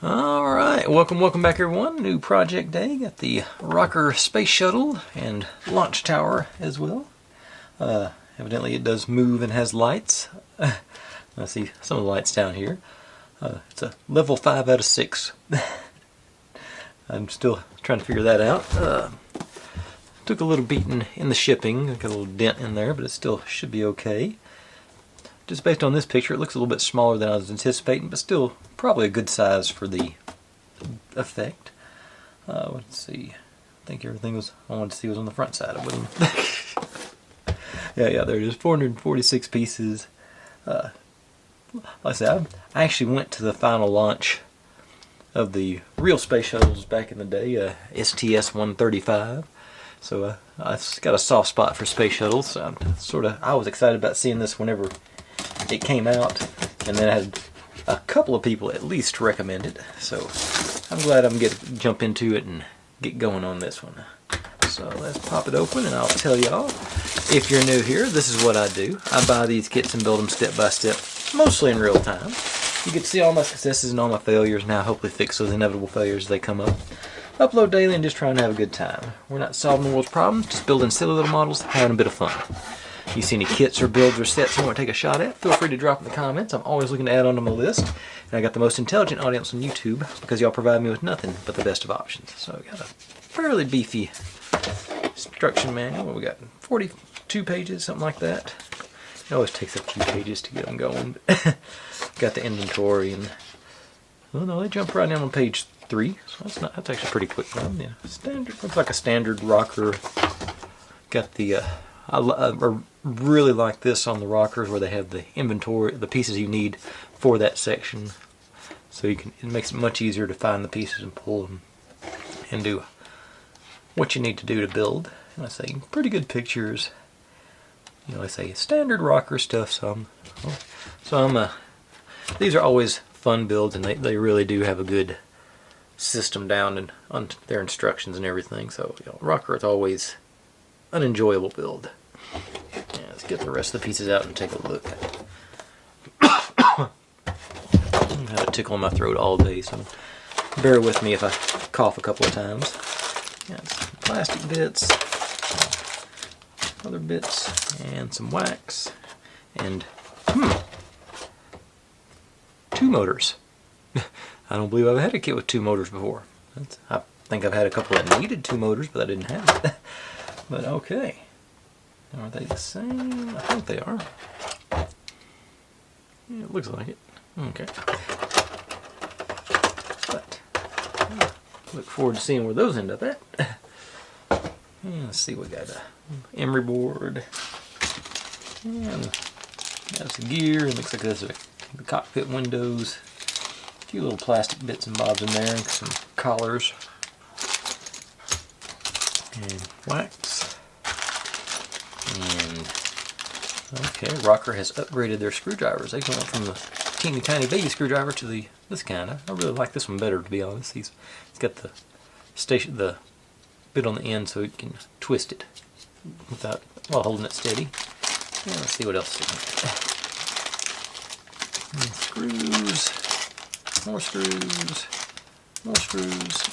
Alright, welcome back everyone. New project day. Got the ROKR space shuttle and launch tower as well. Evidently it does move and has lights. I see some of the lights down here. It's a level 5 out of 6. I'm still trying to figure that out. Took a little beating in the shipping. Got a little dent in there, but it still should be okay. Just based on this picture, it looks a little bit smaller than I was anticipating, but still probably a good size for the effect. Let's see. I think everything I wanted to see was on the front side. It wasn't. yeah, there it is. 446 pieces. Like I said, I actually went to the final launch of the real space shuttles back in the day, STS-135. So I've got a soft spot for space shuttles. So I was excited about seeing this whenever it came out, and then I had a couple of people at least recommend it, so I'm glad I'm going to jump into it and get going on this one. So let's pop it open and I'll tell y'all. If you're new here, this is what I do. I buy these kits and build them step by step, mostly in real time. You can see all my successes and all my failures, now hopefully fix those inevitable failures as they come up. Upload daily and just trying to have a good time. We're not solving the world's problems, just building silly little models, having a bit of fun. You see any kits or builds or sets you want to take a shot at, feel free to drop in the comments. I'm always looking to add onto my list. And I got the most intelligent audience on YouTube because y'all provide me with nothing but the best of options. So I got a fairly beefy instruction manual. What we got? 42 pages, something like that. It always takes a few pages to get them going. But got the inventory and oh no, they jump right in on page 3. So that's actually a pretty quick one. Yeah, standard. Looks like a standard ROKR. Got the I really like this on the ROKRs where they have the inventory, the pieces you need for that section. So it makes it much easier to find the pieces and pull them and do what you need to do to build. And I say pretty good pictures. You know, I say standard ROKR stuff. These are always fun builds, and they really do have a good system down and on their instructions and everything. So ROKR is always an enjoyable build. Yeah, let's get the rest of the pieces out and take a look. I have a tickle in my throat all day, so bear with me if I cough a couple of times. Yeah, some plastic bits, other bits, and some wax, and 2 motors. I don't believe I've had a kit with 2 motors before. I think I've had a couple that needed 2 motors, but I didn't have it. But okay. Are they the same? I think they are. Yeah, it looks like it. Okay. But look forward to seeing where those end up at. Yeah, let's see, we got a emery board. And that's the gear. It looks like there's the cockpit windows. A few little plastic bits and bobs in there, and some collars. And wax. And okay, ROKR has upgraded their screwdrivers. They went from the teeny tiny baby screwdriver to this kind. I really like this one better, to be honest. It's got the bit on the end so you can twist it while holding it steady. Yeah, let's see what else is in here. Screws, more screws, more screws.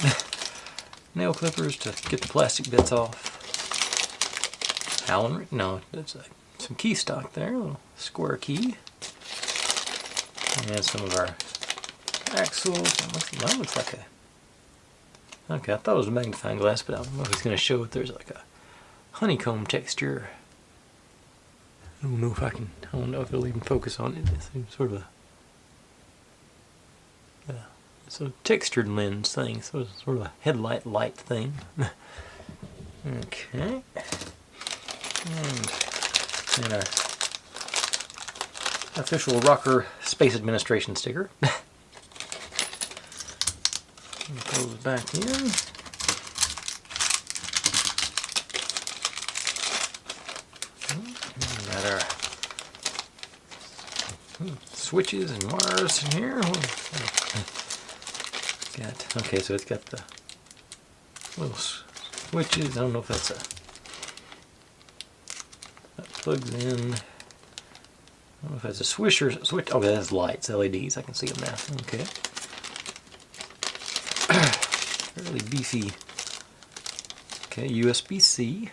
Nail clippers to get the plastic bits off. Allen, no, that's some key stock there, a little square key. And some of our axles. That looks like a... Okay, I thought it was a magnifying glass, but I don't know if it's going to show if there's like a honeycomb texture. I don't know if it'll even focus on it. It's sort of it's a textured lens thing, so it's sort of a headlight light thing. Okay. And our official ROKR Space Administration sticker. Throw those back in. We got our switches and wires in here. Okay, so it's got the little switches. I don't know if that plugs in. I don't know if that's a switch. Okay, that's lights, LEDs. I can see them now. Okay. fairly beefy. Okay, USB-C.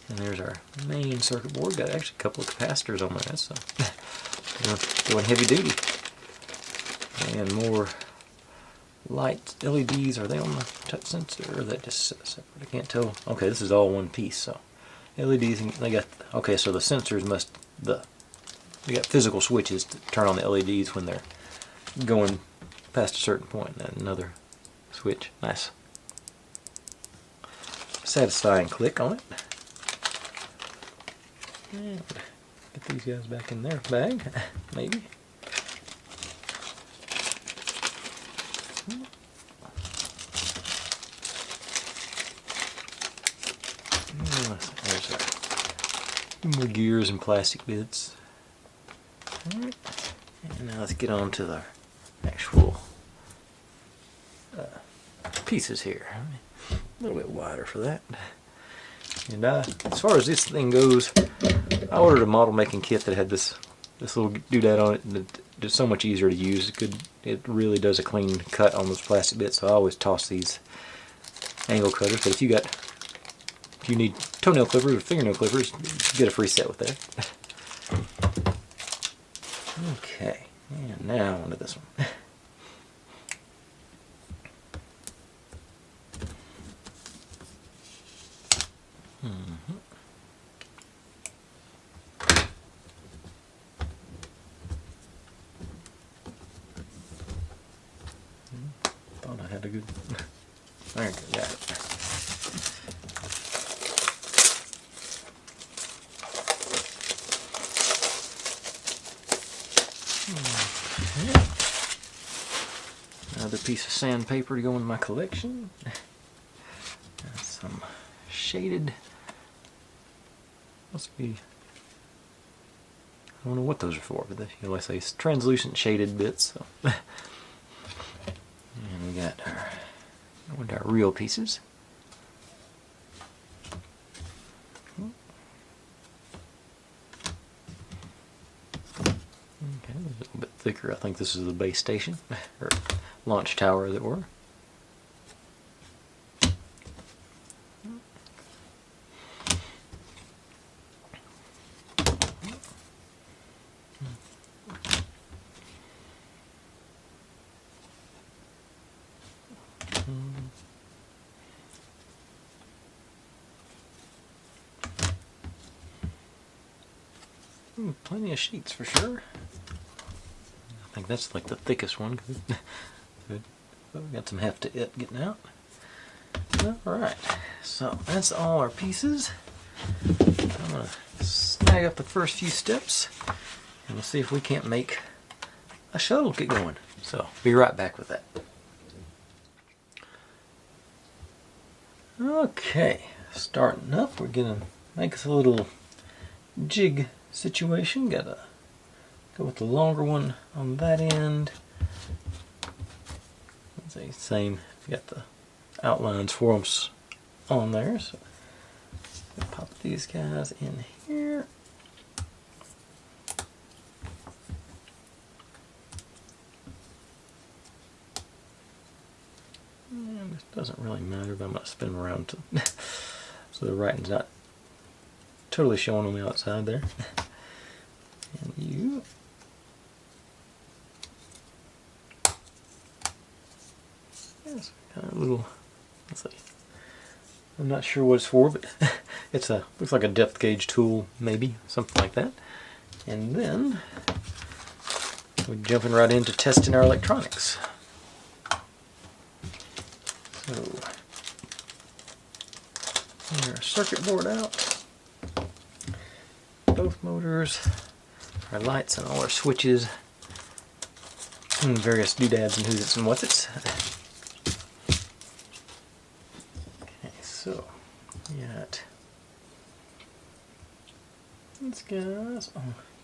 And there's our main circuit board. Got actually a couple of capacitors on there, so going heavy duty. And more light LEDs. Are they on the touch sensor, or are they just separate? I can't tell. Okay, this is all one piece. So LEDs, and they got, okay, so the sensors they got physical switches to turn on the LEDs when they're going past a certain point. And another switch. Nice. Satisfying click on it. And get these guys back in their bag, maybe. There's more gears and plastic bits. Alright. And now let's get on to the actual pieces here. A little bit wider for that. And as far as this thing goes, I ordered a model making kit that had this little doodad on it, and it's so much easier to use. It really does a clean cut on those plastic bits, so I always toss these angle cutters. But if you need toenail clippers or fingernail clippers, you get a free set with that. Okay, and now onto this one. Thought I had a good. There, got it. Okay. Another piece of sandpaper to go in my collection. Got some shaded. Must be. I don't know what those are for, but they, you know, I say it's translucent shaded bits. So. And we got our real pieces. Okay, a little bit thicker. I think this is the base station, or launch tower, as it were. Plenty of sheets for sure. I think that's like the thickest one. Good. We've got some heft to it getting out. Alright, so that's all our pieces. I'm going to snag up the first few steps and we'll see if we can't make a shuttle get going. So, be right back with that. Okay, starting up, we're going to make us a little jig situation. Gotta go with the longer one on that end. Same, got the outlines for them on there. So pop these guys in here. And this doesn't really matter, but I'm going to spin them around to so the writing's not totally showing on the outside there. And you yes, kind of a little, let's see, I'm not sure what it's for, but it's a, looks like a depth gauge tool, maybe, something like that. And then we're jumping right into testing our electronics. So, get our circuit board out, both motors, our lights and all our switches, and various doodads and who's its and what's its. Okay, so we got these guys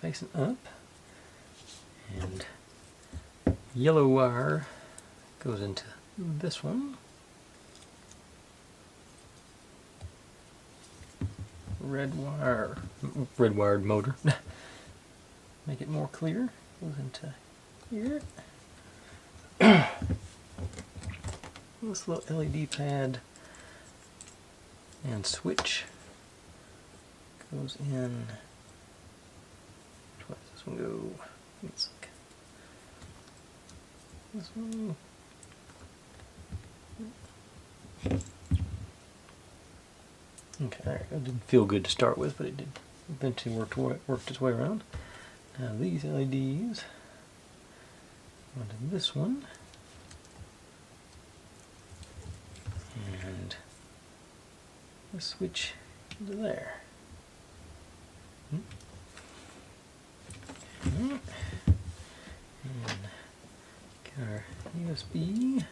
facing up, and yellow wire goes into this one. Red wired motor. Make it more clear. Goes into here. this little LED pad and switch goes in. Where does this one go? It's like this one. Okay, there you go. It didn't feel good to start with, but it did eventually worked its way around. Now these LEDs onto this one, and the switch into there. And get our USB,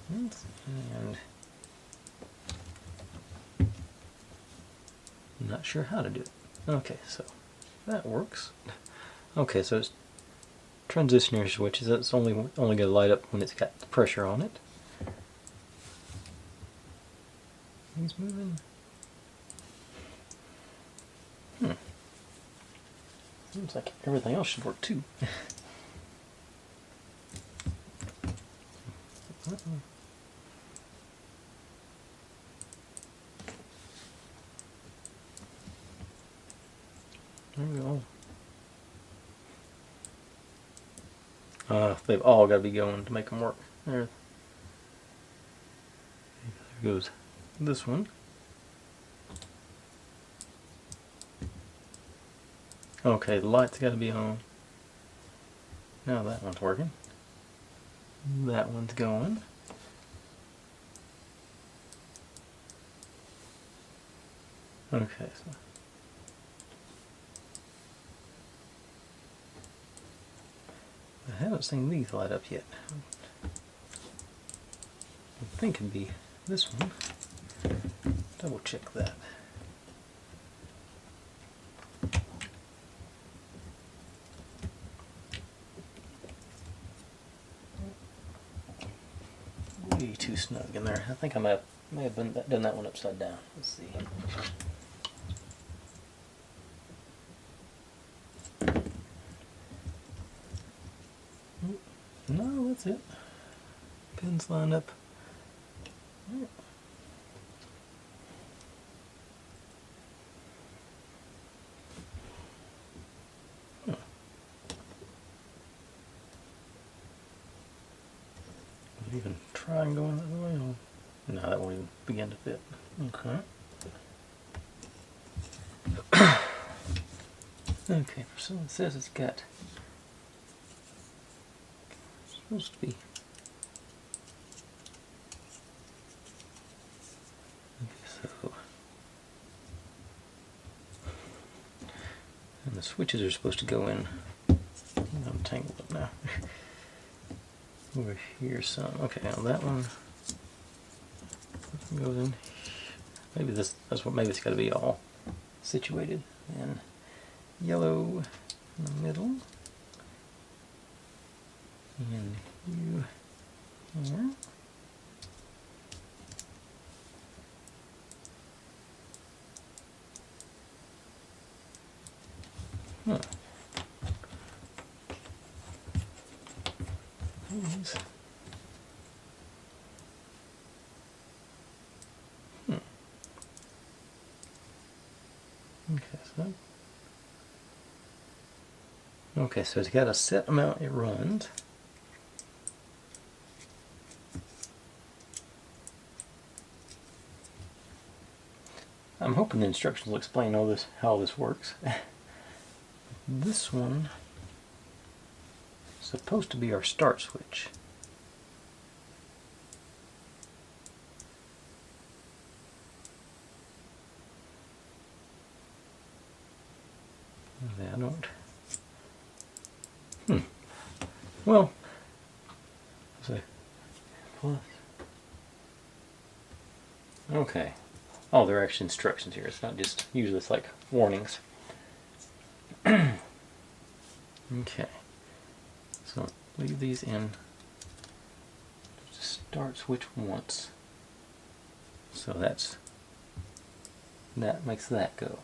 and I'm not sure how to do it. Okay, so that works. Okay, so it's transitioner switches. That's only going to light up when it's got the pressure on it. He's moving. Seems like everything else should work too. There we go. They've all got to be going to make them work. There goes this one. Okay, the light's got to be on. Now that one's working. That one's going. Okay, so I haven't seen these light up yet. I think it'd be this one. Double check that. Way too snug in there. I think I may have done that one upside down. Let's see. No, that's it. Pins line up. Even try and go in that way? No, that won't even begin to fit. Okay. Okay, so it says it's got, it's supposed to be, okay, so, and the switches are supposed to go in, I'm tangled up now, over here some, okay, now that one goes in, maybe maybe it's got to be all situated, and yellow in the middle, and you here. Huh. These. Okay, so it's got a set amount it runs. I'm hoping the instructions will explain how this works. This one is supposed to be our start switch. I don't. Well, say plus. Okay. Oh, there are actually instructions here. It's not just, usually it's like warnings. Okay. So leave these in. Just start switch once. So that makes that go.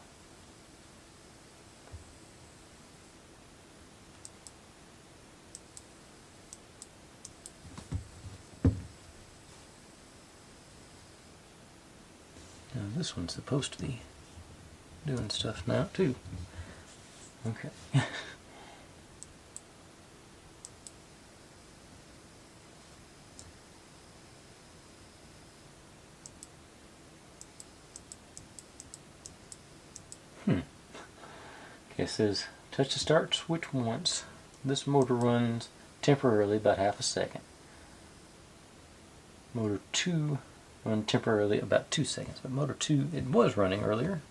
this one's supposed to be doing stuff now too. Okay. Okay, it says touch the start switch once. This motor runs temporarily about half a second. Motor 2 run temporarily about 2 seconds, but motor 2, it was running earlier.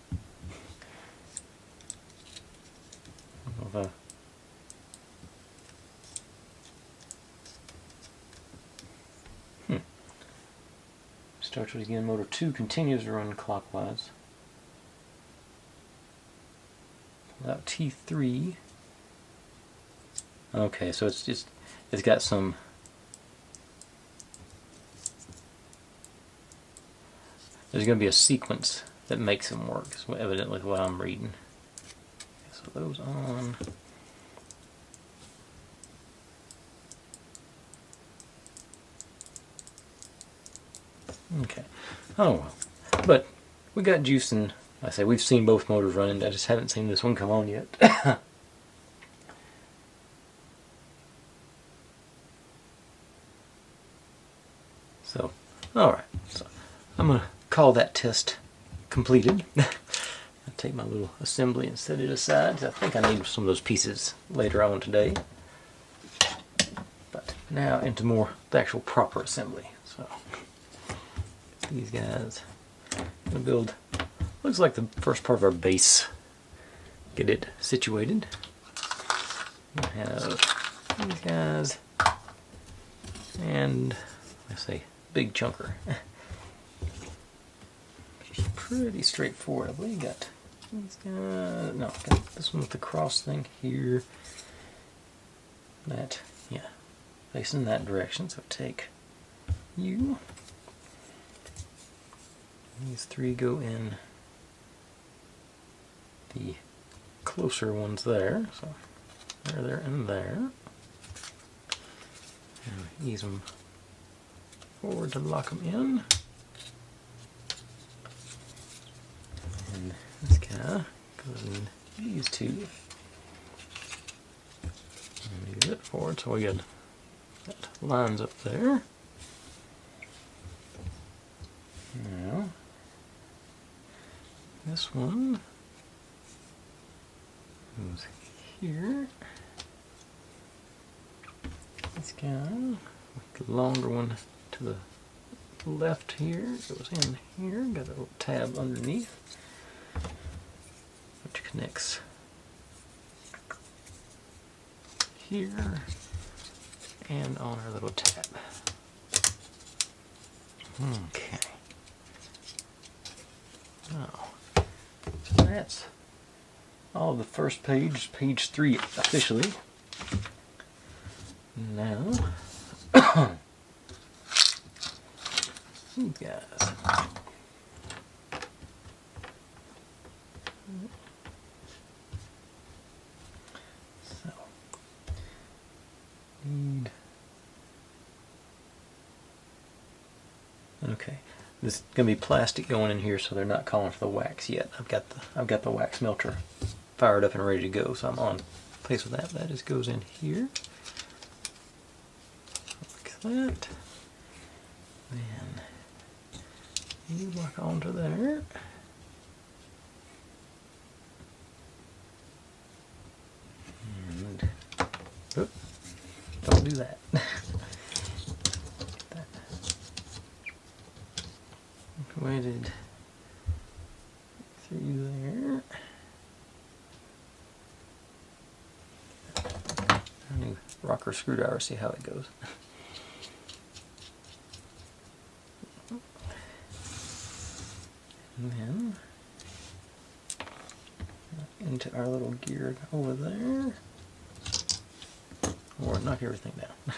Starts it again. Motor 2 continues to run clockwise. Pull out T3. Okay, so it's got some. There's going to be a sequence that makes them work. Is evidently what I'm reading. So those on. Okay. Oh well. But we got juice, and I say we've seen both motors running. I just haven't seen this one come on yet. So, alright. So I'm going to call that test completed. I'll take my little assembly and set it aside. I think I need some of those pieces later on today. But now into more the actual proper assembly. So these guys, I'm going to build, looks like the first part of our base. Get it situated. We have these guys, and I say big chunker. Pretty straightforward. I believe you got these guys. No, got this one with the cross thing here. That, yeah, facing that direction. So take you. These three go in the closer ones there. So there, and there. And ease them forward to lock them in. And this guy goes in these two. And move it forward so we get that lines up there. Now, this one goes here. This guy with the longer one to the left here goes in here. Got a little tab underneath which connects here and on our little tab. Okay. Now, so that's all of the first page, page 3 officially. Now, these guys. So, need. Okay, this is gonna be plastic going in here, so they're not calling for the wax yet. I've got the wax melter fired up and ready to go, so I'm on pace with that. That just goes in here. Like that. Then you lock onto there. And oop, don't do that. That weighted through there. A new rocker screwdriver, see how it goes. And then into our little gear over there, or knock everything down.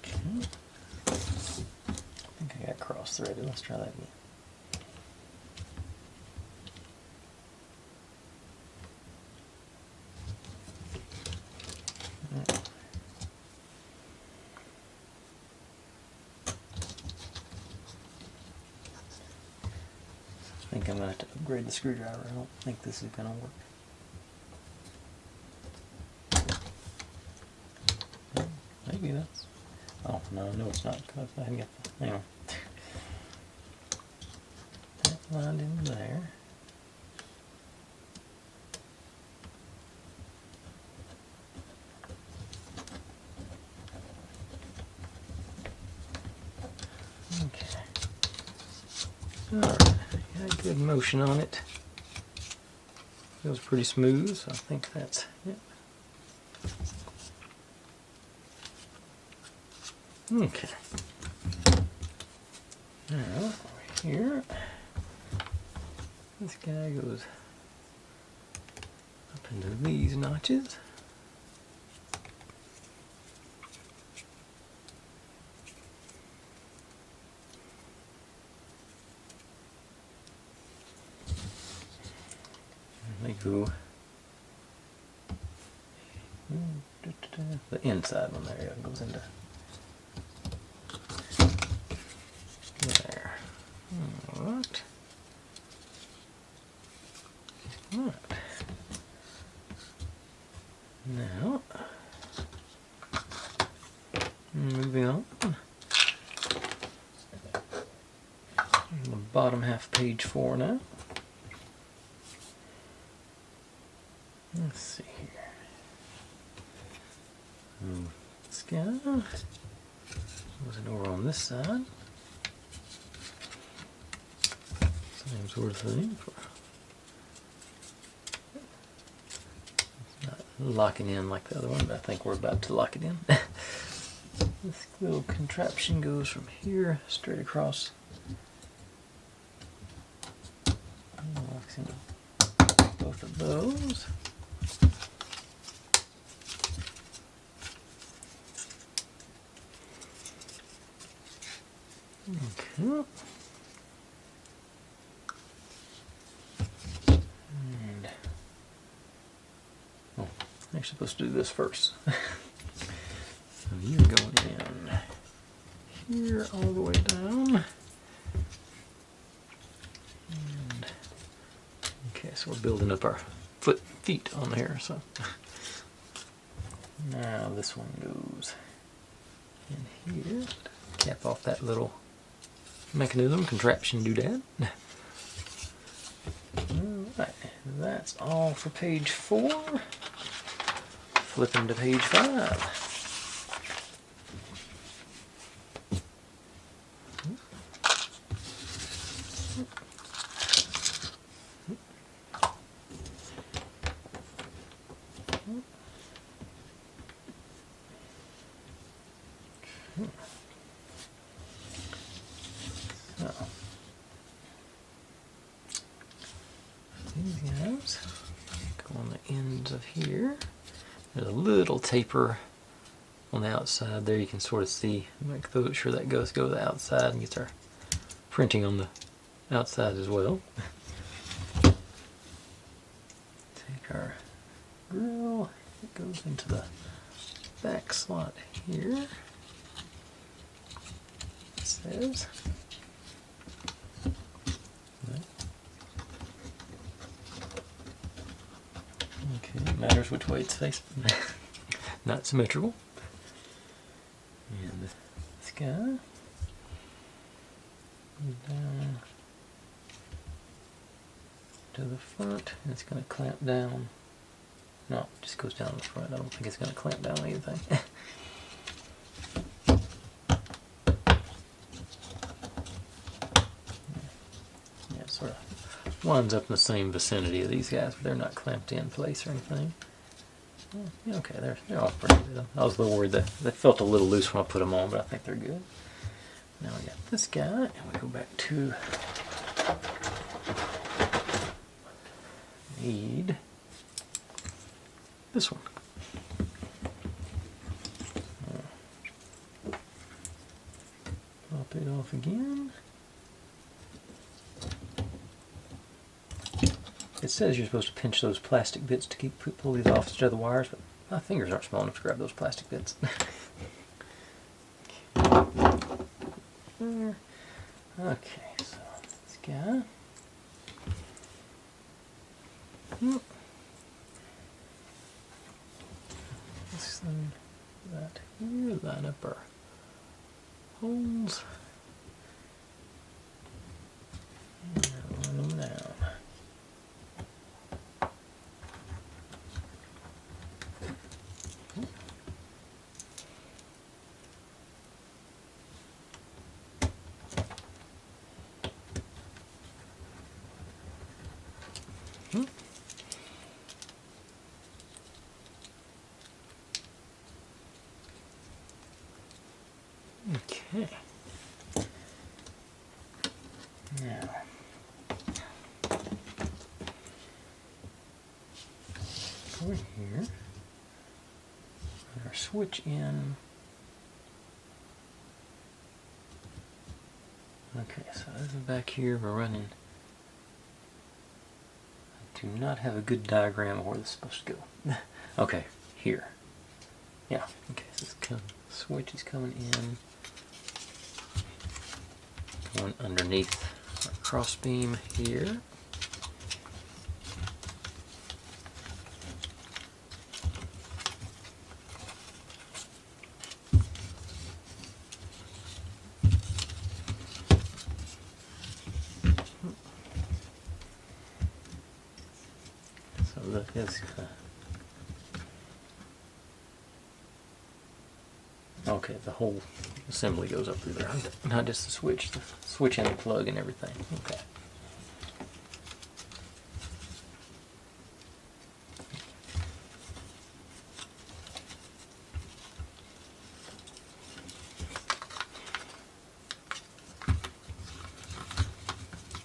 Okay. I think I got cross-threaded. Let's try that again. I'm going to have to upgrade the screwdriver. I don't think this is going to work. Maybe that's... Oh, no, it's not. Because I can get the... Hang on. That lined in there. Okay. Alright, got good motion on it. Feels pretty smooth, so I think that's it. Okay. Now, over here, this guy goes up into these notches. They go the inside one there goes into there. Alright. Alright. Now moving on. The bottom half of page 4 now. Let's see here. This guy wasn't over on this side. Same sort of thing. It's not locking in like the other one, but I think we're about to lock it in. This little contraption goes from here straight across. And locks into both of those. Okay. And oh, I'm actually supposed to do this first. So you're going in here all the way down. And okay, so we're building up our feet on here. So now this one goes in here. Cap off that little mechanism, contraption doodad. Alright, that's all for page 4. Flipping to page 5. These guys go on the ends of here. There's a little taper on the outside there. You can sort of see, make sure that goes to the outside and gets our printing on the outside as well. Take our grill, it goes into the back slot here. It says. Okay, it matters which way it's facing. Not symmetrical. And this guy goes down to the front, and it's going to clamp down. No, it just goes down the front. I don't think it's going to clamp down anything. Yeah, it sort of winds up in the same vicinity of these guys, but they're not clamped in place or anything. Yeah, okay, they're all pretty good. I was a little worried that they felt a little loose when I put them on, but I think they're good. Now we got this guy, and we go back to need this one. Pop it off again. It says you're supposed to pinch those plastic bits to pull these off instead of the wires, but my fingers aren't small enough to grab those plastic bits. Okay, so this guy. This thing, that here, line up our holes. And run them down. Okay. Now, over here, put our switch in. Okay, so this is back here. We're running. I do not have a good diagram of where this is supposed to go. Okay, here. Yeah. Okay, so this switch is coming in. Going underneath our cross beam here. So that is okay, the whole assembly goes up through there, not just the switch and the plug and everything. Okay.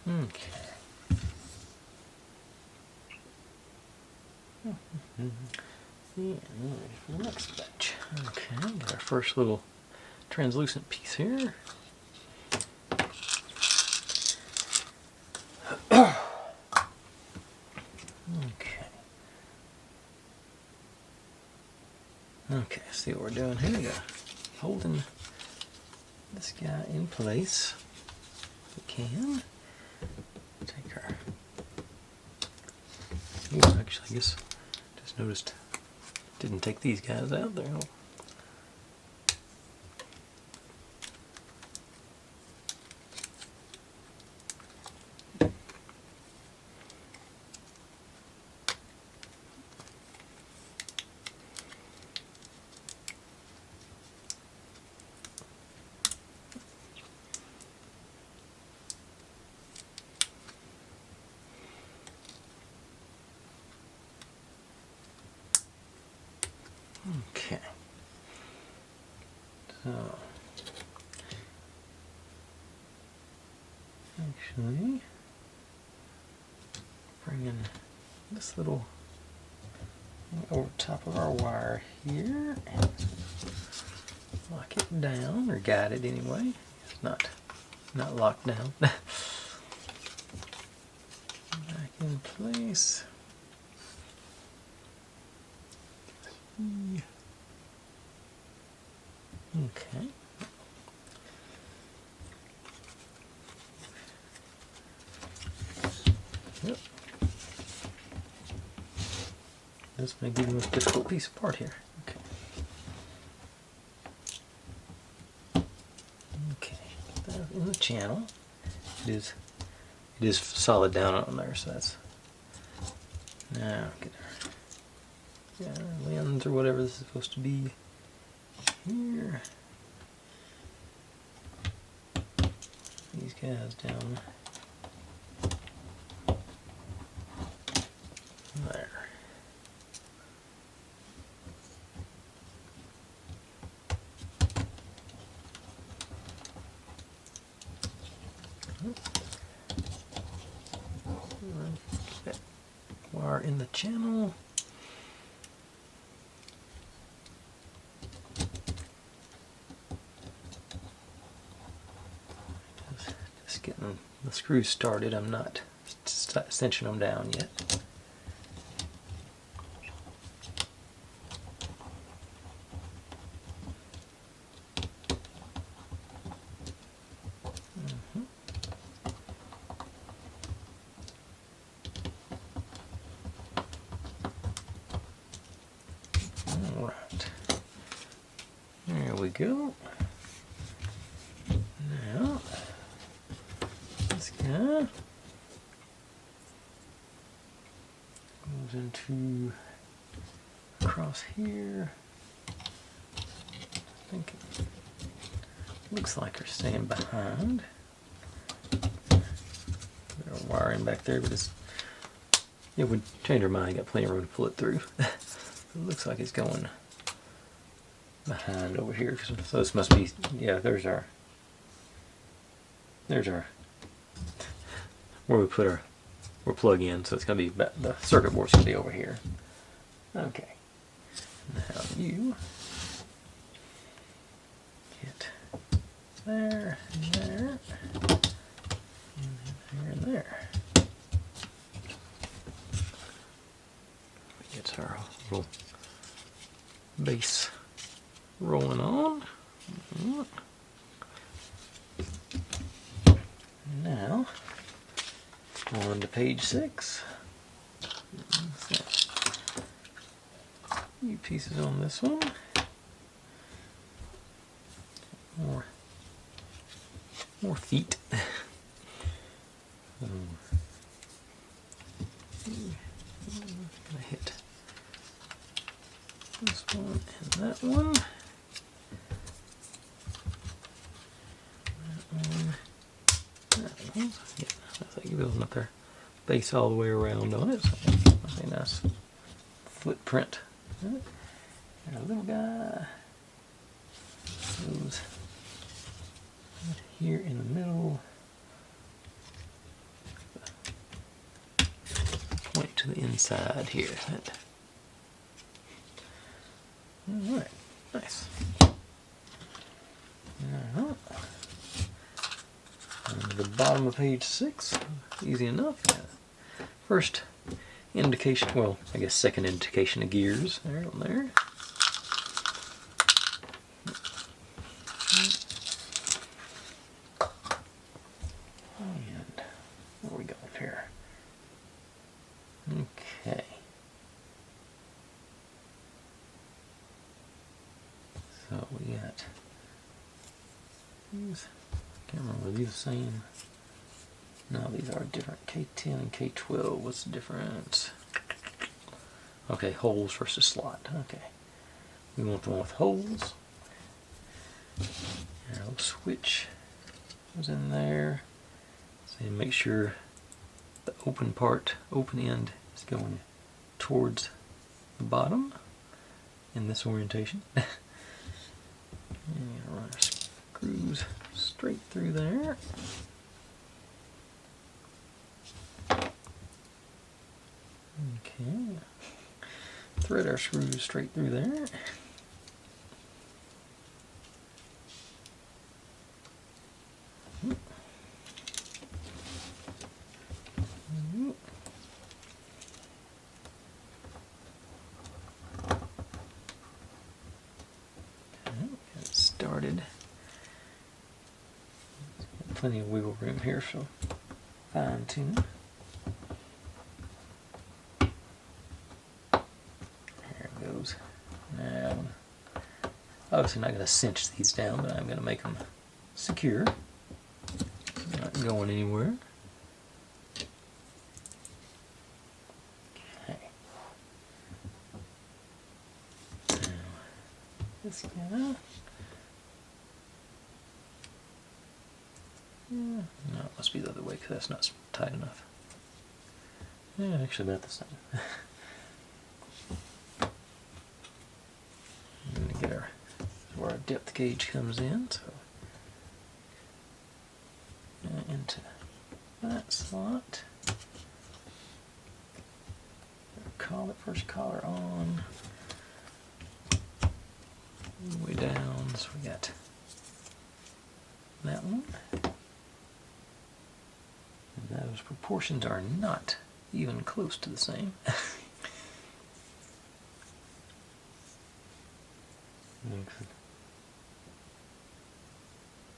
Okay. And ready for the next batch. Okay, got our first little translucent piece here. Okay. Okay, see what we're doing here. We're holding this guy in place. We can take our. Ooh, actually, I guess just noticed didn't take these guys out there. Okay. So, actually, bringing this little over top of our wire here and lock it down, or guide it anyway. It's not locked down. Back in place. Okay. Yep. This may be the most difficult piece of part here. Okay. Okay. Put that in the channel. It is solid down on there, so that's. Now get our lens or whatever this is supposed to be here. These guys down there. That wire in the channel. Just getting the screws started. I'm not cinching them down yet. There we go. Now, this guy goes into across here. I think it looks like they're staying behind. There's wiring back there, but it's, it would change our mind. Got plenty of room to pull it through. It looks like it's going behind over here. So this must be, yeah, there's our where we put our plug in. So it's going to be, the circuit board's going to be over here. Okay. Now you get there and there and there. Gets our little base rolling on. Now, on to page 6. Few pieces on this one. More feet. Gonna hit this one and that one. That one. Yeah, that's like you're building up their base all the way around on it. So that's a nice footprint. And a little guy goes here in the middle. Point to the inside here. Alright, nice. Now, on the bottom of page 6, easy enough. First indication, well, I guess second indication of gears there on there. And where are we going here? Okay. So we got these. I can't remember, are these the same? No, these are different. K10 and K12. What's the difference? Okay, holes versus slot. Okay. We want the one with holes. And our switch goes in there. So you make sure the open part, open end, is going towards the bottom in this orientation. And run our screws straight through there. Okay. Thread our screws straight through there. Started. Plenty of wiggle room here, so fine tune. There it goes. Now, obviously not going to cinch these down, but I'm going to make them secure. Not going anywhere. Okay. Now, this guy. No, it must be the other way because that's not tight enough. Yeah, actually about the same. I'm going to get where our depth gauge comes in, so into that slot. Collar, first collar on. All the way down, so we got that one. Those proportions are not even close to the same.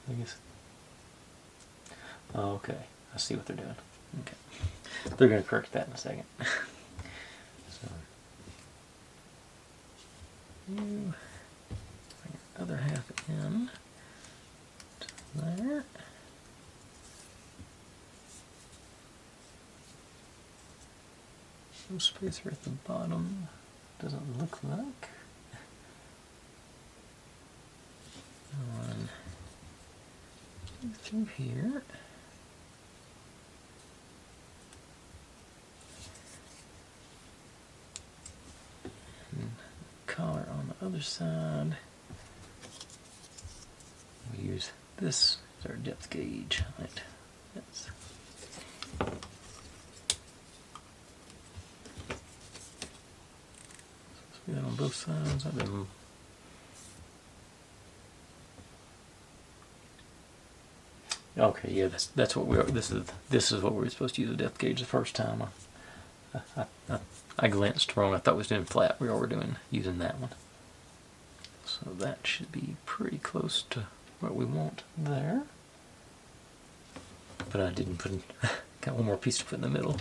I guess. Oh, okay, I see what they're doing. Okay, they're going to correct that in a second. So, you bring your other no spacer at the bottom. Doesn't look like. On through here. And collar on the other side. We use this as our depth gauge. Right. That's good on both sides. I've been okay. Yeah, that's what we are. This is what we were supposed to use a depth gauge the first time. I glanced wrong. I thought we was doing flat. We were using that one. So that should be pretty close to what we want there. But I didn't put in, got one more piece to put in the middle.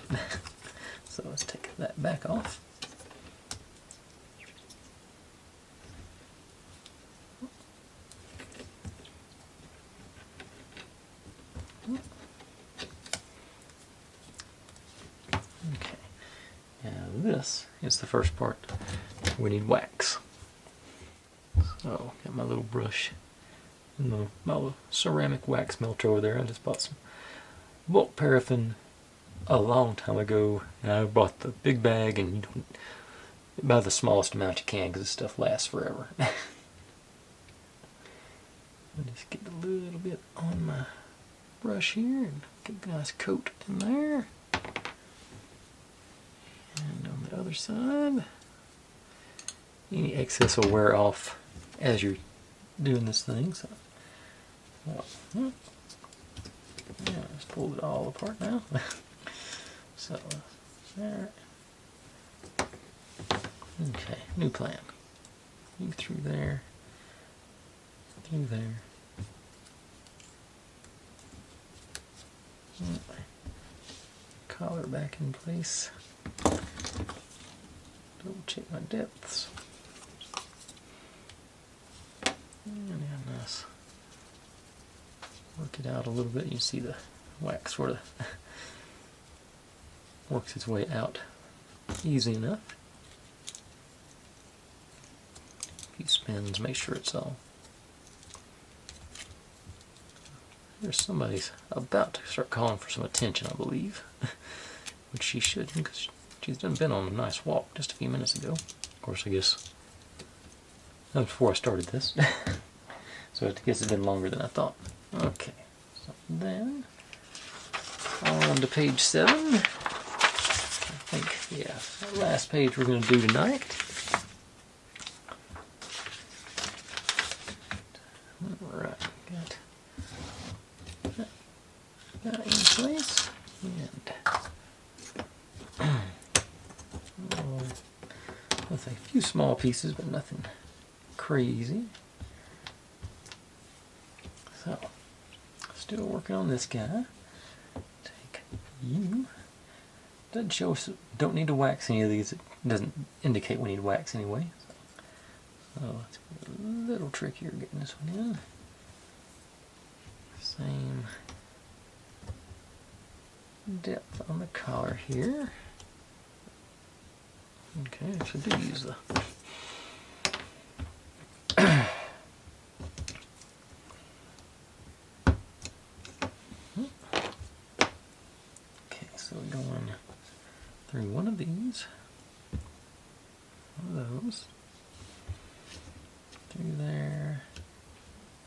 So let's take that back off. Okay, now this is the first part. We need wax. So got my little brush and my little ceramic wax melter over there. I just bought some bulk paraffin a long time ago, and I bought the big bag, and you don't buy the smallest amount you can because this stuff lasts forever. I just get a little bit on my brush here and get a nice coat in there. And on the other side, any excess will wear off as you're doing this thing. So, yeah, just pull it all apart now. So, there. Okay, new plan. You through there, through there. Collar back in place. Double check my depths. And yeah, nice. Work it out a little bit. You see the wax sort of works its way out easy enough. A few spins, make sure it's all. There's somebody's about to start calling for some attention, I believe. Which she shouldn't, because she's done been on a nice walk just a few minutes ago. Of course, I guess that was before I started this. So I guess it's been longer than I thought. Okay, so then on to page 7. I think, yeah, that last page we're going to do tonight. Alright, got that in place. And with a few small pieces, but nothing crazy. So, still working on this guy. Take you. Doesn't show us, don't need to wax any of these. It doesn't indicate we need to wax anyway. So it's a little trickier getting this one in. Same depth on the collar here. Okay, so I do use the okay, so we're going through one of these, one of those, through there,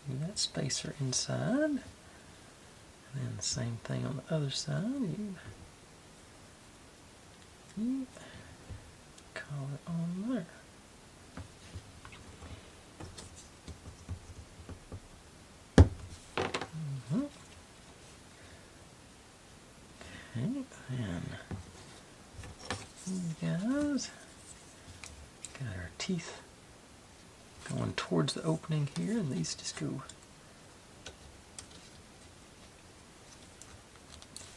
do that spacer inside, and then the same thing on the other side. You collar on there. Okay, then these guys got our teeth going towards the opening here, and these just go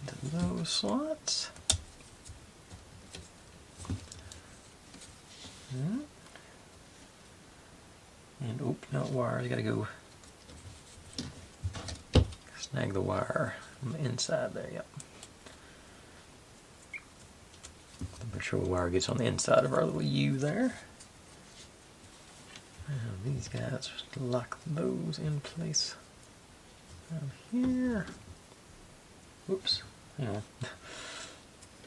into those slots. And oh, no wires, you gotta go snag the wire on the inside there, yep. The Make sure the wire gets on the inside of our little U there. And these guys, just lock those in place down here. Whoops, hang on.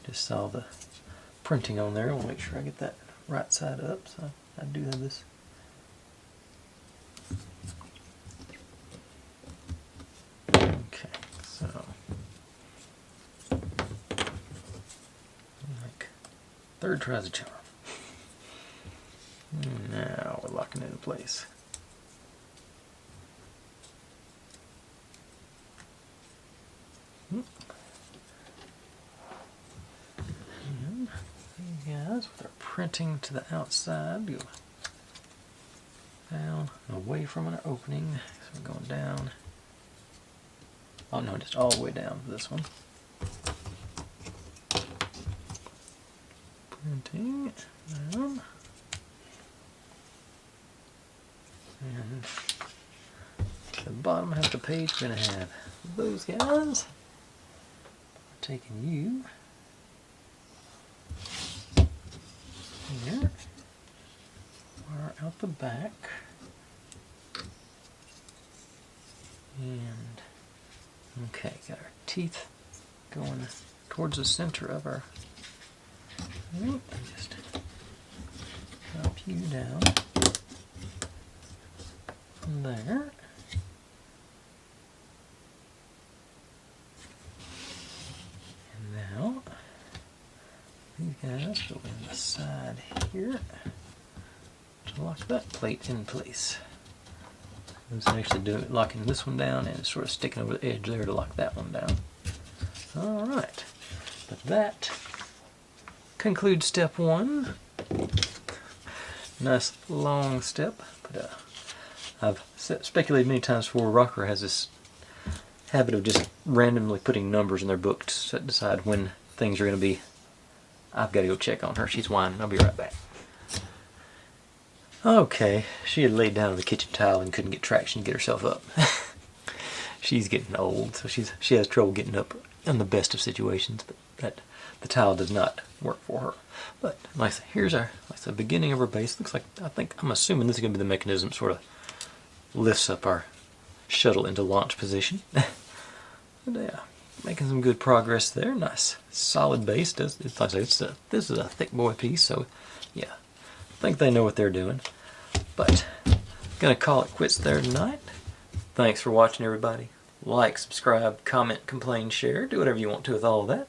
Just saw the printing on there. I want to make sure I get that right side up, so I do have this. Okay, so like third tries a charm. Now we're locking it in place. And these guys with our printing to the outside go down away from our opening. So we're going down. Oh no, just all the way down for this one. Printing down. And at the bottom half the page we're going to have those guys. We're taking you here, wire out the back, and okay, got our teeth going towards the center of our, and just drop you down from there. And now these guys go in the side here to lock that plate in place. Let's actually do it, locking this one down and sort of sticking over the edge there to lock that one down. Alright, but that concludes step one. Nice long step, but I've speculated many times before, ROKR has this habit of just randomly putting numbers in their book to decide when things are going to be. I've got to go check on her. She's whining. I'll be right back. Okay, she had laid down on the kitchen tile and couldn't get traction to get herself up. She's getting old, so she has trouble getting up in the best of situations, but the tile does not work for her. But like I say, here's our the beginning of her base. Looks like, I'm assuming this is going to be the mechanism that sort of lifts up our shuttle into launch position. But yeah, making some good progress there. Nice solid base. It's like I say, this is a thick boy piece, so yeah, I think they know what they're doing. But gonna call it quits there tonight. Thanks for watching, everybody. Like, subscribe, comment, complain, share, do whatever you want to with all of that.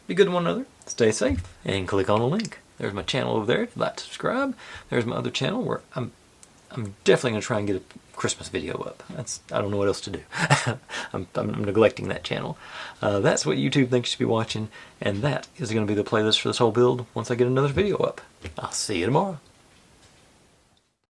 Be good to one another, stay safe, and click on the link. There's my channel over there if you'd like to subscribe. There's my other channel where I'm definitely going to try and get a Christmas video up. I don't know what else to do. I'm neglecting that channel. That's what YouTube thinks you should be watching, and that is going to be the playlist for this whole build once I get another video up. I'll see you tomorrow.